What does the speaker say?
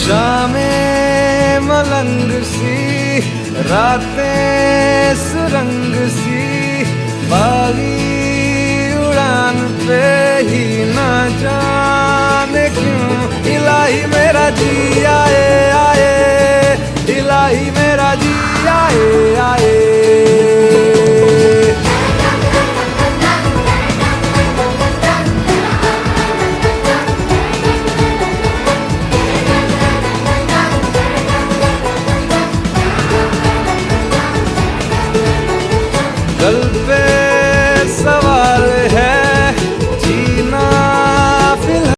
शामें मलंग सी, रातें सुरंग सी, बागी उड़ान पे ही ना जाने क्यों इलाही मेरा जिया